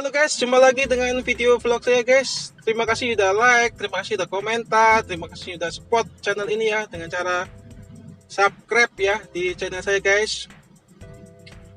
Halo guys, jumpa lagi dengan video vlog saya guys. Terima kasih udah like, terima kasih udah komentar, terima kasih udah support channel ini ya dengan cara subscribe ya di channel saya guys.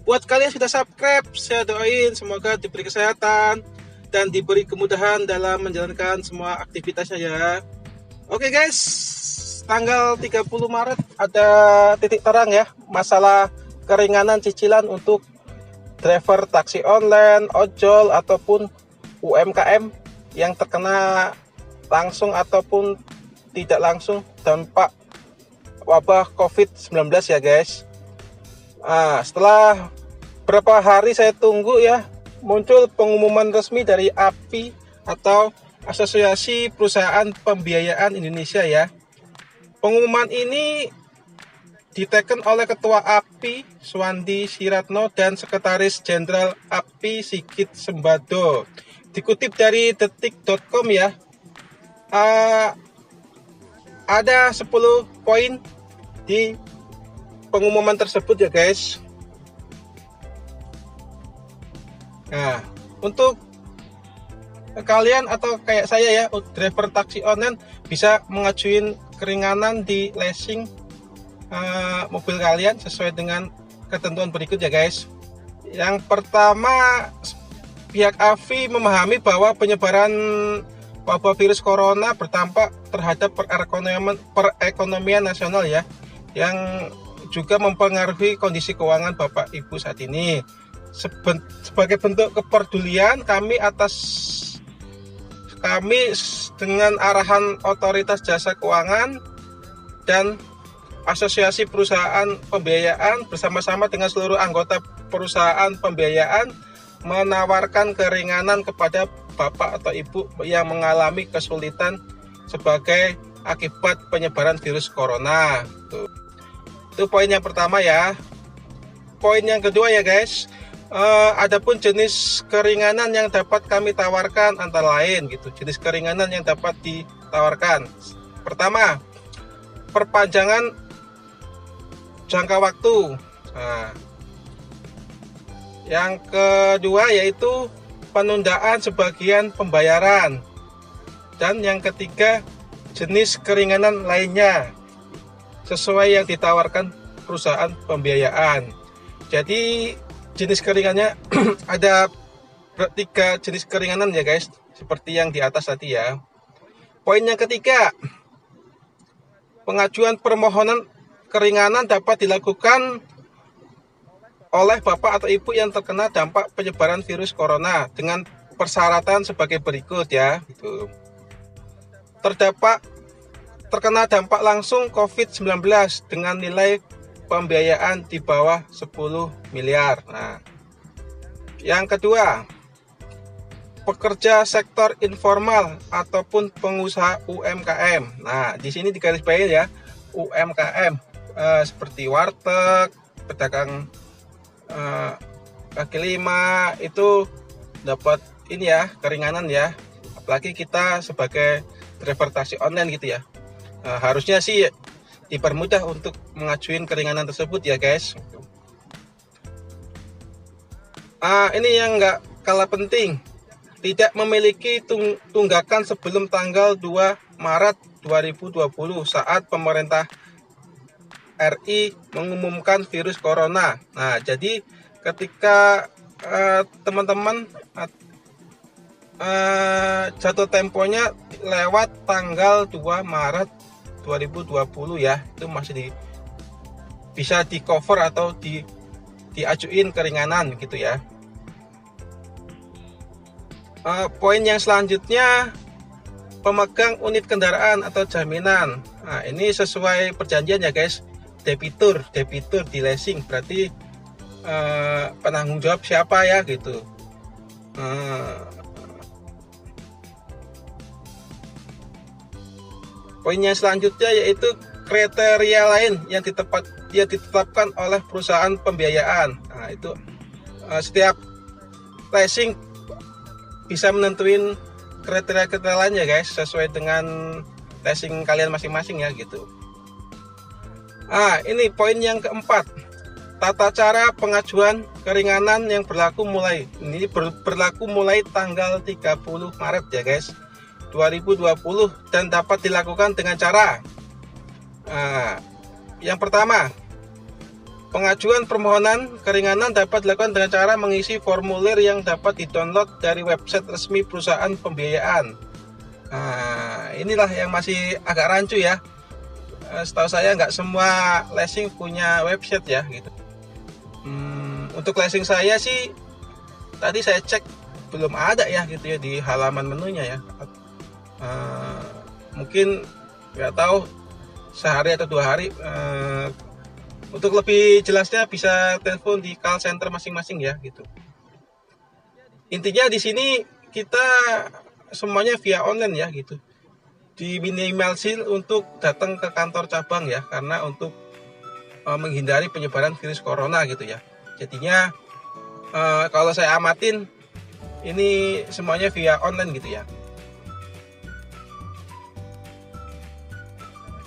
Buat kalian yang sudah subscribe, saya doain semoga diberi kesehatan dan diberi kemudahan dalam menjalankan semua aktivitasnya ya. Oke guys, tanggal 30 Maret ada titik terang ya, masalah keringanan cicilan untuk driver taksi online, ojol, ataupun UMKM yang terkena langsung ataupun tidak langsung dampak wabah COVID-19 ya guys. Setelah berapa hari saya tunggu ya, muncul pengumuman resmi dari API atau Asosiasi Perusahaan Pembiayaan Indonesia ya. Pengumuman ini diteken oleh Ketua API Suwandi Siratno dan Sekretaris Jenderal API Sigit Sembado. Dikutip dari detik.com ya, ada 10 poin di pengumuman tersebut ya guys. Nah, untuk kalian atau kayak saya ya, driver taksi online bisa mengajuin keringanan di leasing mobil kalian sesuai dengan ketentuan berikut ya guys. Yang pertama, pihak AFI memahami bahwa penyebaran wabah virus corona berdampak terhadap perekonomian nasional ya, yang juga mempengaruhi kondisi keuangan Bapak Ibu saat ini. Sebagai bentuk kepedulian kami dengan arahan Otoritas Jasa Keuangan dan Asosiasi Perusahaan Pembiayaan bersama-sama dengan seluruh anggota perusahaan pembiayaan menawarkan keringanan kepada bapak atau ibu yang mengalami kesulitan sebagai akibat penyebaran virus corona. Itu poin yang pertama ya. Poin yang kedua ya guys, adapun jenis keringanan yang dapat kami tawarkan antara lain gitu. Jenis keringanan yang dapat ditawarkan. Pertama, perpanjangan jangka waktu. Yang kedua yaitu penundaan sebagian pembayaran. Dan yang ketiga, jenis keringanan lainnya sesuai yang ditawarkan perusahaan pembiayaan. Jadi jenis keringanannya ada 3 jenis keringanan ya guys, seperti yang di atas tadi ya. Poin yang ketiga, pengajuan permohonan keringanan dapat dilakukan oleh bapak atau ibu yang terkena dampak penyebaran virus corona dengan persyaratan sebagai berikut ya. Gitu. Terkena dampak langsung COVID-19 dengan nilai pembiayaan di bawah 10 miliar. Nah, yang kedua, pekerja sektor informal ataupun pengusaha UMKM. Nah, di sini digarisbawahi ya, UMKM. Seperti warteg, pedagang kaki lima itu dapat ini ya, keringanan ya. Apalagi kita sebagai driver taksi online gitu ya. Harusnya sih dipermudah untuk mengajuin keringanan tersebut ya guys. Ini yang nggak kalah penting, tidak memiliki tunggakan sebelum tanggal 2 Maret 2020 saat pemerintah RI mengumumkan virus corona. Nah, jadi ketika teman-teman jatuh temponya lewat tanggal 2 Maret 2020 ya, itu masih bisa di cover atau diajuin keringanan gitu ya. Poin yang selanjutnya, pemegang unit kendaraan atau jaminan. Nah, ini sesuai perjanjian ya guys. Debitur di leasing berarti penanggung jawab siapa ya gitu. Poin yang selanjutnya yaitu kriteria lain yang ditetapkan oleh perusahaan pembiayaan. Nah, itu setiap leasing bisa menentuin kriteria lain ya guys, sesuai dengan leasing kalian masing-masing ya gitu. Ini poin yang keempat, tata cara pengajuan keringanan yang berlaku mulai tanggal 30 Maret ya guys 2020 dan dapat dilakukan dengan cara yang pertama, pengajuan permohonan keringanan dapat dilakukan dengan cara mengisi formulir yang dapat didownload dari website resmi perusahaan pembiayaan. Inilah yang masih agak rancu ya. Setahu saya nggak semua leasing punya website ya gitu. Untuk leasing saya sih tadi saya cek belum ada ya gitu ya di halaman menunya ya. Mungkin nggak tahu sehari atau 2 hari. Untuk lebih jelasnya bisa telepon di call center masing-masing ya gitu. Intinya di sini kita semuanya via online ya gitu. Diminimalisir untuk datang ke kantor cabang ya karena untuk menghindari penyebaran virus corona gitu ya. Jadinya kalau saya amatin ini semuanya via online gitu ya.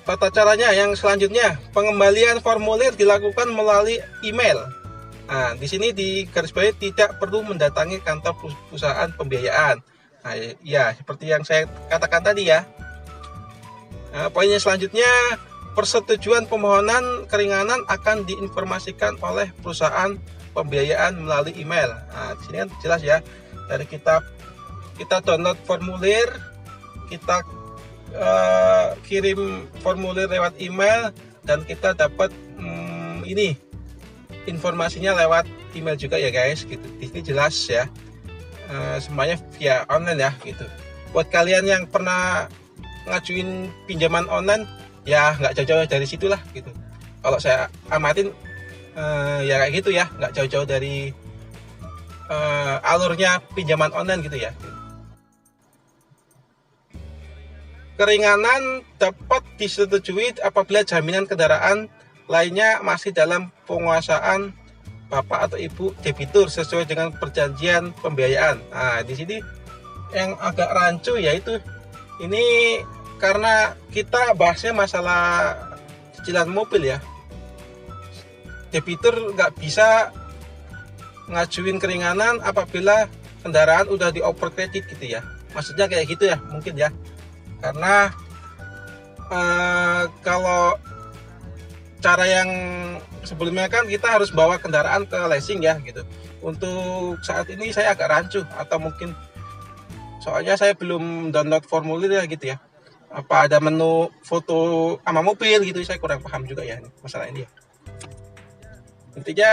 Tata caranya yang selanjutnya, pengembalian formulir dilakukan melalui email. Di sini di garis bawah tidak perlu mendatangi kantor perusahaan pembiayaan. Ya seperti yang saya katakan tadi ya. Poinnya selanjutnya, persetujuan permohonan keringanan akan diinformasikan oleh perusahaan pembiayaan melalui email. Di sini kan jelas ya, dari kita download formulir, kita kirim formulir lewat email dan kita dapat ini informasinya lewat email juga ya guys. Gitu. Di sini jelas ya, semuanya via online ya gitu. Buat kalian yang pernah ngajuin pinjaman online ya nggak jauh-jauh dari situlah gitu. Kalau saya amatin ya kayak gitu ya, nggak jauh-jauh dari alurnya pinjaman online gitu ya. Keringanan dapat disetujui apabila jaminan kendaraan lainnya masih dalam penguasaan bapak atau ibu debitur sesuai dengan perjanjian pembiayaan. Di sini yang agak rancu yaitu ini karena kita bahasnya masalah cicilan mobil ya. Debitur nggak bisa ngajuin keringanan apabila kendaraan udah dioper kredit gitu ya. Maksudnya kayak gitu ya mungkin ya. Karena kalau cara yang sebelumnya kan kita harus bawa kendaraan ke leasing ya gitu. Untuk saat ini saya agak rancu atau mungkin soalnya saya belum download formulir ya gitu ya. Apa ada menu foto sama mobil gitu, saya kurang paham juga ya masalah ini ya. Intinya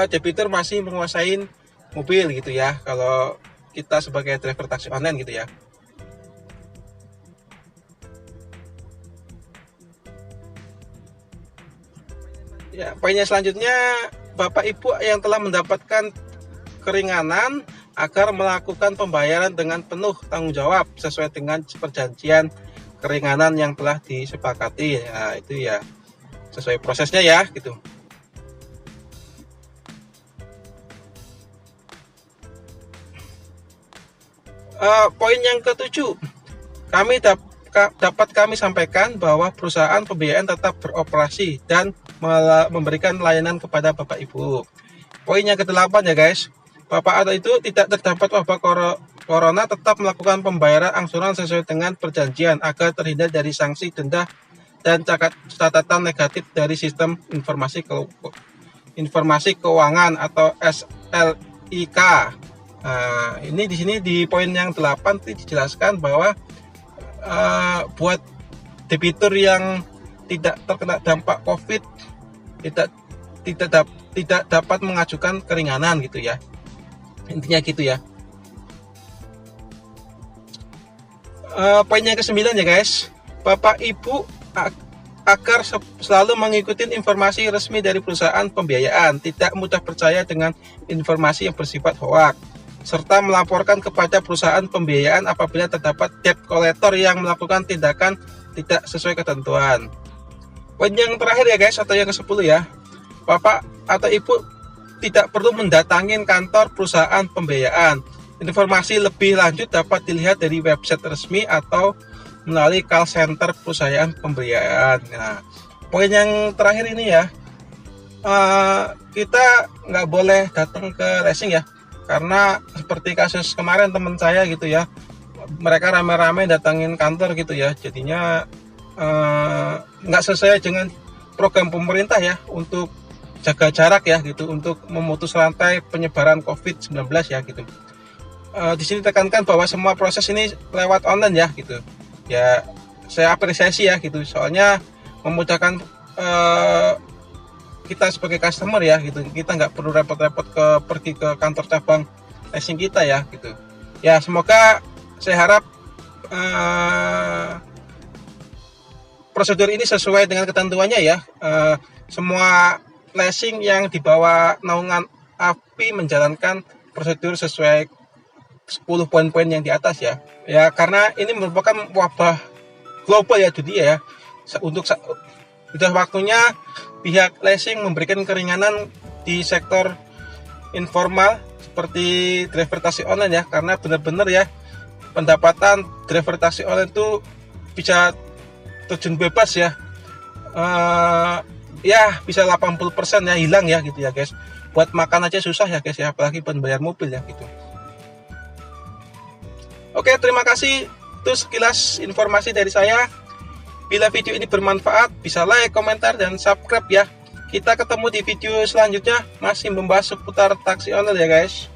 debitur masih menguasai mobil gitu ya kalau kita sebagai driver taksi online gitu ya. Ya, poinnya selanjutnya, Bapak Ibu yang telah mendapatkan keringanan agar melakukan pembayaran dengan penuh tanggung jawab sesuai dengan perjanjian keringanan yang telah disepakati. Ya, itu ya sesuai prosesnya ya gitu. Poin yang ke-7, dapat kami sampaikan bahwa perusahaan pembiayaan tetap beroperasi dan memberikan layanan kepada Bapak Ibu. Poin yang ke-8 ya guys, Bapak atau itu tidak terdapat wabah corona tetap melakukan pembayaran angsuran sesuai dengan perjanjian agar terhindar dari sanksi denda dan catatan negatif dari sistem informasi keuangan atau SLIK. Ini di sini di poin yang 8 dijelaskan bahwa buat debitur yang tidak terkena dampak COVID tidak dapat mengajukan keringanan gitu ya. Intinya gitu ya. Poin yang ke-9 ya guys, Bapak Ibu agar selalu mengikuti informasi resmi dari perusahaan pembiayaan, tidak mudah percaya dengan informasi yang bersifat hoaks, serta melaporkan kepada perusahaan pembiayaan apabila terdapat debt collector yang melakukan tindakan tidak sesuai ketentuan. Poin yang terakhir ya guys, atau yang ke-10 ya, Bapak atau Ibu tidak perlu mendatangi kantor perusahaan pembiayaan. Informasi lebih lanjut dapat dilihat dari website resmi atau melalui call center perusahaan pembiayaan. Nah, poin yang terakhir ini ya, kita nggak boleh datang ke racing ya, karena seperti kasus kemarin teman saya gitu ya, mereka rame-rame datangin kantor gitu ya, jadinya nggak sesuai dengan program pemerintah ya untuk jaga jarak ya gitu, untuk memutus rantai penyebaran COVID-19 ya gitu. Di sini tekankan bahwa semua proses ini lewat online ya gitu. Ya saya apresiasi ya gitu, soalnya memudahkan kita sebagai customer ya gitu. Kita nggak perlu repot-repot pergi ke kantor cabang racing kita ya gitu. Ya semoga, saya harap prosedur ini sesuai dengan ketentuannya ya. Semua racing yang di bawah naungan AFI menjalankan prosedur sesuai 10 poin-poin yang di atas ya. Ya karena ini merupakan wabah global ya dunia ya. Sudah waktunya pihak racing memberikan keringanan di sektor informal seperti driver taksi online ya, karena benar-benar ya pendapatan driver taksi online itu bisa terjun bebas ya. Ya bisa 80% ya hilang ya gitu ya guys. Buat makan aja susah ya guys ya, apalagi buat bayar mobil ya gitu. Oke, terima kasih. Itu sekilas informasi dari saya. Bila video ini bermanfaat, bisa like, komentar, dan subscribe ya. Kita ketemu di video selanjutnya, masih membahas seputar taksi online ya guys.